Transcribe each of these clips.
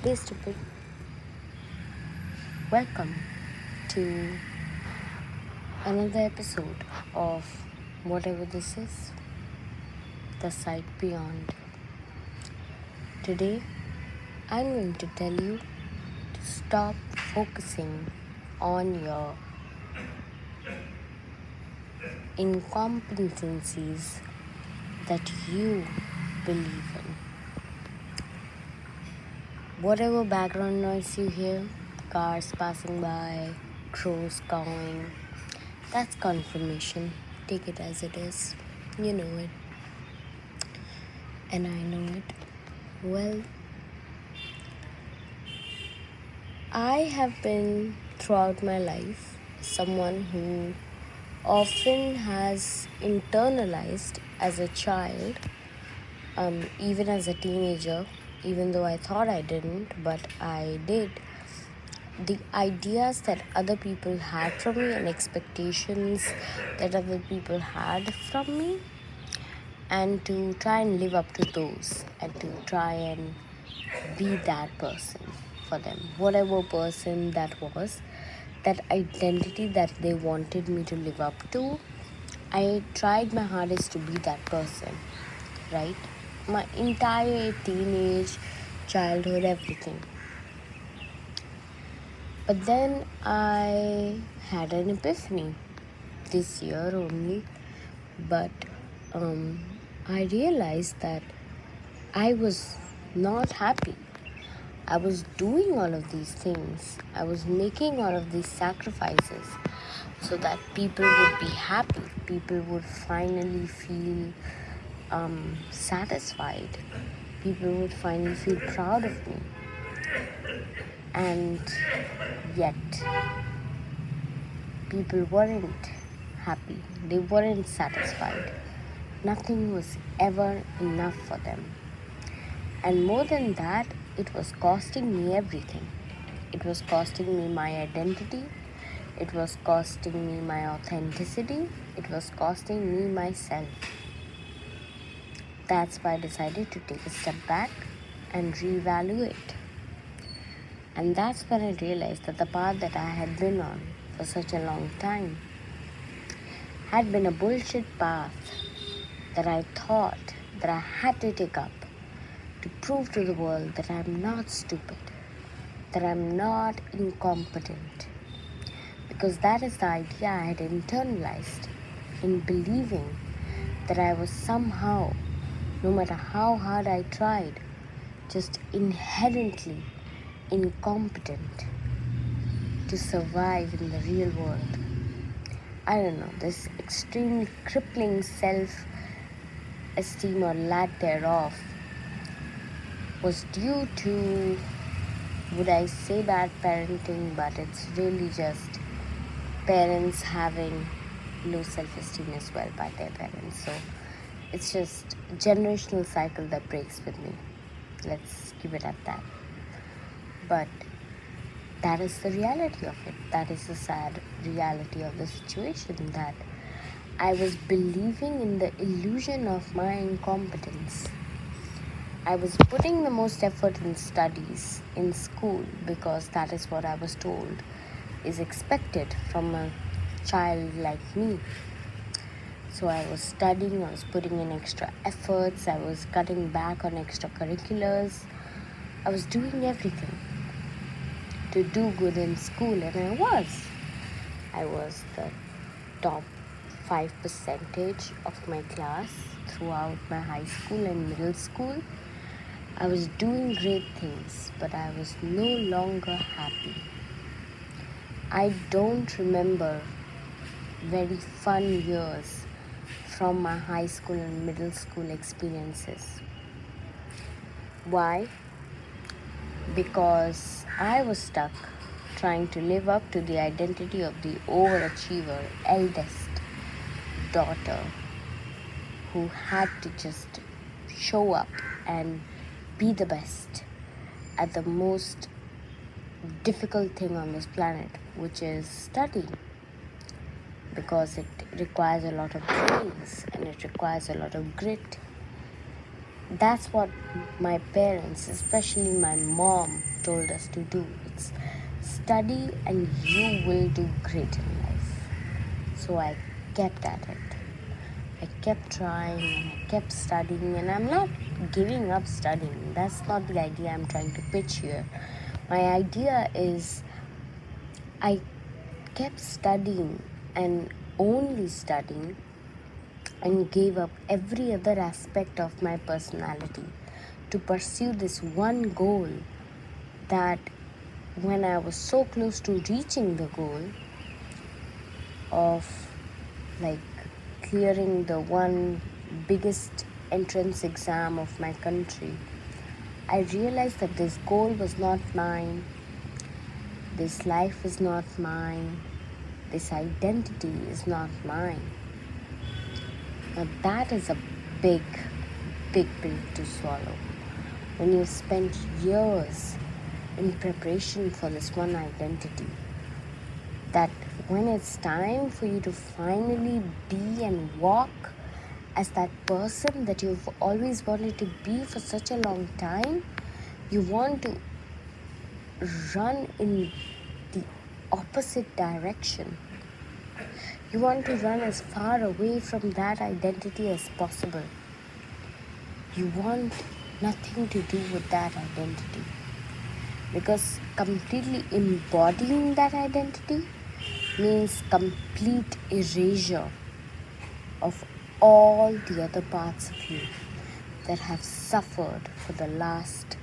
Hey, stupid. Welcome to another episode of whatever this is, The Sight Beyond. Today, I'm going to tell you to stop focusing on your incompetencies that you believe in. Whatever background noise you hear, cars passing by, crows cawing, that's confirmation. Take it as it is. You know it. And I know it. Well, I have been throughout my life someone who often has internalized as a child, even as a teenager, even though I thought I didn't, but I did. The ideas that other people had from me and expectations that other people had from me, and to try and live up to those and to try and be that person for them, whatever person that was, that identity that they wanted me to live up to. I tried my hardest to be that person, right? My entire teenage, childhood, everything. But then I had an epiphany this year only, but I realized that I was not happy. I was doing all of these things. I was making all of these sacrifices so that people would be happy. People would finally feel satisfied. People would finally feel proud of me. And yet, people weren't happy. They weren't satisfied. Nothing was ever enough for them. And more than that, it was costing me everything. It was costing me my identity. It was costing me my authenticity. It was costing me myself. That's why I decided to take a step back and reevaluate. And that's when I realized that the path that I had been on for such a long time had been a bullshit path that I thought that I had to take up to prove to the world that I'm not stupid, that I'm not incompetent. Because that is the idea I had internalized in believing that I was somehow, no matter how hard I tried, just inherently incompetent to survive in the real world. I don't know, this extremely crippling self-esteem or lack thereof was due to, would I say, bad parenting, but it's really just parents having low self-esteem as well by their parents. So it's just a generational cycle that breaks with me. Let's keep it at that. But that is the reality of it. That is the sad reality of the situation, that I was believing in the illusion of my incompetence. I was putting the most effort in studies in school because that is what I was told is expected from a child like me. So I was studying, I was putting in extra efforts, I was cutting back on extracurriculars. I was doing everything to do good in school, and I was. I was the top 5% of my class throughout my high school and middle school. I was doing great things, but I was no longer happy. I don't remember very fun years from my high school and middle school experiences. Why? Because I was stuck trying to live up to the identity of the overachiever, eldest daughter who had to just show up and be the best at the most difficult thing on this planet, which is studying, because it requires a lot of brains and it requires a lot of grit. That's what my parents, especially my mom, told us to do. It's study and you will do great in life. So I kept at it. I kept trying and I kept studying, and I'm not giving up studying. That's not the idea I'm trying to pitch here. My idea is I kept studying and only studying and gave up every other aspect of my personality to pursue this one goal that when I was so close to reaching the goal of like clearing the one biggest entrance exam of my country, I realized that this goal was not mine, this life is not mine, this identity is not mine. Now that is a big pill to swallow. When you've spent years in preparation for this one identity, that when it's time for you to finally be and walk as that person that you've always wanted to be for such a long time, you want to run in the opposite direction. You want to run as far away from that identity as possible. You want nothing to do with that identity. Because completely embodying that identity means complete erasure of all the other parts of you that have suffered for the last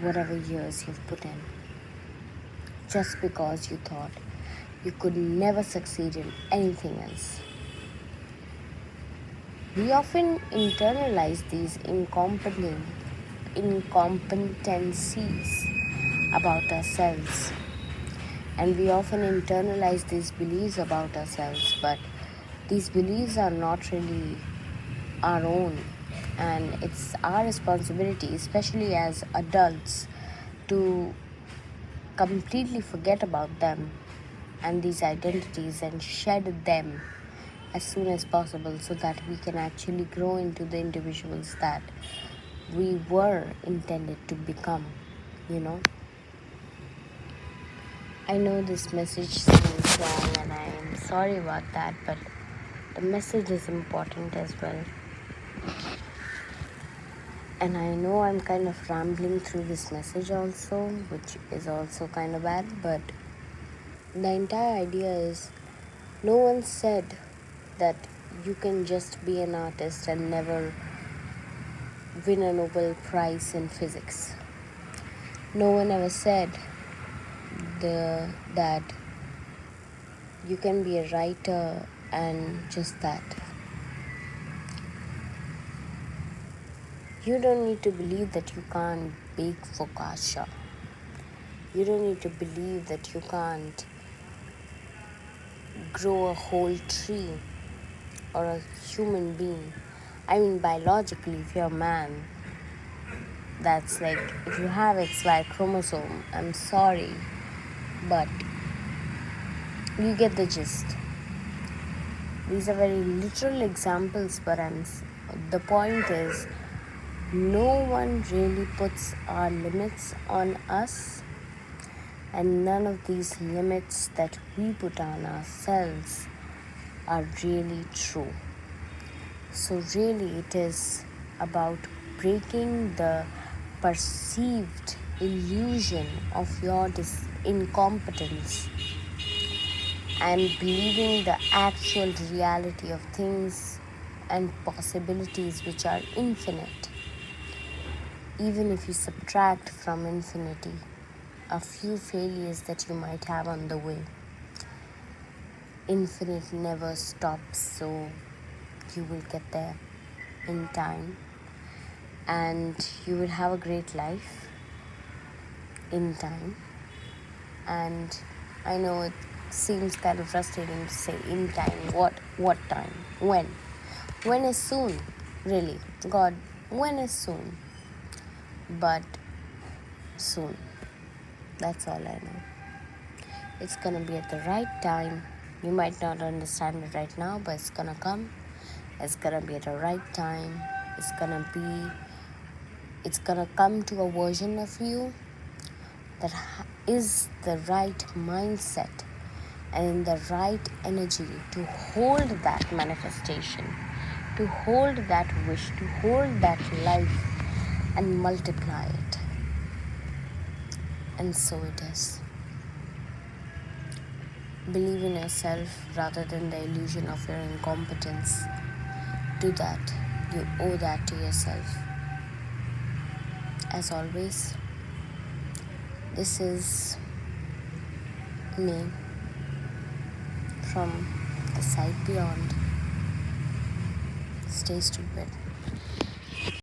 whatever years you've put in. Just because you thought you could never succeed in anything else. We often internalize these incompetencies about ourselves, and we often internalize these beliefs about ourselves, but these beliefs are not really our own, and it's our responsibility, especially as adults, to completely forget about them and these identities and shed them as soon as possible so that we can actually grow into the individuals that we were intended to become, I know this message seems long and I am sorry about that, but the message is important as well. And I know I'm kind of rambling through this message also, which is also kind of bad, but the entire idea is no one said that you can just be an artist and never win a Nobel Prize in physics. No one ever said that you can be a writer and just that. You don't need to believe that you can't bake focaccia. You don't need to believe that you can't grow a whole tree or a human being. I mean, biologically, if you're a man, that's like, if you have XY chromosome, I'm sorry, but you get the gist. These are very literal examples, but the point is, no one really puts our limits on us, and none of these limits that we put on ourselves are really true. So really it is about breaking the perceived illusion of your incompetence and believing the actual reality of things and possibilities which are infinite. Even if you subtract from infinity a few failures that you might have on the way, infinite never stops, so you will get there in time and you will have a great life in time. And I know it seems kind of frustrating to say in time. What time? When is soon? Really, God, when is soon? But soon, that's all I know. It's gonna be at the right time. You might not understand it right now, but it's gonna come. It's gonna be at the right time. It's gonna come to a version of you that is the right mindset and in the right energy to hold that manifestation, to hold that wish, to hold that life and multiply it. And so it is. Believe in yourself rather than the illusion of your incompetence. Do that. You owe that to yourself. As always, this is me from the side beyond. Stay stupid.